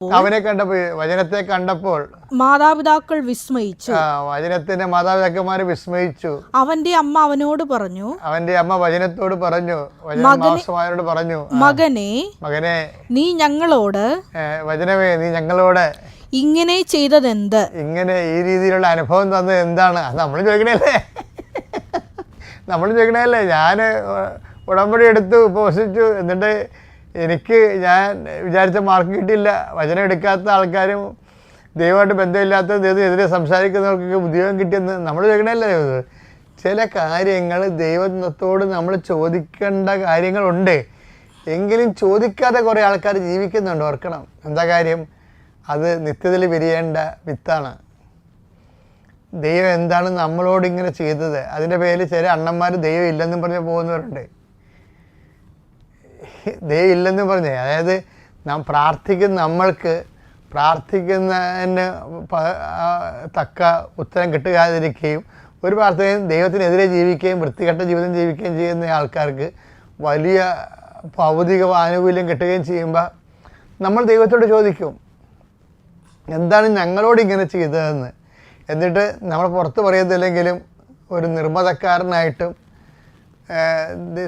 അവനെ കണ്ടപ്പോൾ, വചനത്തെ കണ്ടപ്പോൾ മാതാപിതാക്കൾ വിസ്മയിച്ചു. വചനത്തിന്റെ മാതാപിതാക്കന്മാര് വിസ്മയിച്ചു. അവന്റെ അമ്മ അവനോട് പറഞ്ഞു, അവന്റെ അമ്മ വചനത്തോട് പറഞ്ഞു, വചനമാസമായവരോട് പറഞ്ഞു, മകനെ നീ ഞങ്ങളോട്, വചനമേ നീ ഞങ്ങളോട് ഇങ്ങനെ ചെയ്തതെന്ത്? ഇങ്ങനെ ഈ രീതിയിലുള്ള അനുഭവം തന്നത് എന്താണ്? അത് നമ്മൾ ചോദിക്കണല്ലേ. ഞാൻ ഉടമ്പടി എടുത്തു, ഉപവസിച്ചു, എന്നിട്ട് എനിക്ക് ഞാൻ വിചാരിച്ച മാർക്ക് കിട്ടിയില്ല. വചനം എടുക്കാത്ത ആൾക്കാരും ദൈവമായിട്ട് ബന്ധമില്ലാത്ത ദൈവത്തിനെതിരെ സംസാരിക്കുന്നവർക്കൊക്കെ ഉദ്യോഗം കിട്ടിയെന്ന് നമ്മൾ ചോദിക്കണല്ലേ. ചില കാര്യങ്ങൾ ദൈവത്തോട് നമ്മൾ ചോദിക്കേണ്ട കാര്യങ്ങളുണ്ട്. എങ്കിലും ചോദിക്കാതെ കുറേ ആൾക്കാർ ജീവിക്കുന്നുണ്ട്. ഓർക്കണം, എന്താ കാര്യം? അത് നിത്യത്തിൽ വിരിയേണ്ട വിത്താണ്. ദൈവം എന്താണ് നമ്മളോട് ഇങ്ങനെ ചെയ്തത്? അതിൻ്റെ പേരിൽ ചില അണ്ണന്മാർ ദൈവം ഇല്ലെന്നും പറഞ്ഞ് പോകുന്നവരുണ്ട്. ദൈവം ഇല്ലെന്ന് പറഞ്ഞേ, അതായത് നാം നമ്മൾക്ക് പ്രാർത്ഥിക്കുന്നതിന് തക്ക ഉത്തരം കിട്ടുകാതിരിക്കുകയും ഒരു പ്രാർത്ഥനയും ദൈവത്തിനെതിരെ ജീവിക്കുകയും വൃത്തികെട്ട ജീവിതം ജീവിക്കുകയും ചെയ്യുന്ന ആൾക്കാർക്ക് വലിയ ഭൗതിക ആനുകൂല്യം കിട്ടുകയും ചെയ്യുമ്പോൾ നമ്മൾ ദൈവത്തോട് ചോദിക്കും, എന്താണ് ഞങ്ങളോട് ഇങ്ങനെ ചെയ്തതെന്ന്. എന്നിട്ട് നമ്മൾ പുറത്ത് പറയത്തില്ലെങ്കിലും ഒരു നിർമ്മതക്കാരനായിട്ടും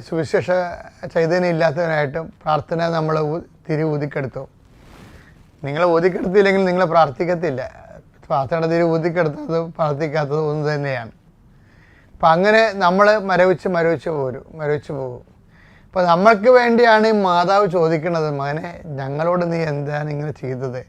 സുവിശേഷ ചൈതന്യം ഇല്ലാത്തവനായിട്ടും പ്രാർത്ഥന നമ്മൾ ഊതിക്കെടുത്തു. നിങ്ങൾ ഊതിക്കെടുത്തില്ലെങ്കിൽ നിങ്ങൾ പ്രാർത്ഥിക്കത്തില്ല. പ്രാർത്ഥന ഊതിക്കെടുത്തതും പ്രാർത്ഥിക്കാത്തതും ഒന്ന് തന്നെയാണ്. അപ്പം അങ്ങനെ നമ്മൾ മരവിച്ച് പോകും. അപ്പോൾ നമ്മൾക്ക് വേണ്ടിയാണ് ഈ മാതാവ് ചോദിക്കുന്നത്, മകനെ ഞങ്ങളോട് നീ എന്താണ് ഇങ്ങനെ ചെയ്തത്?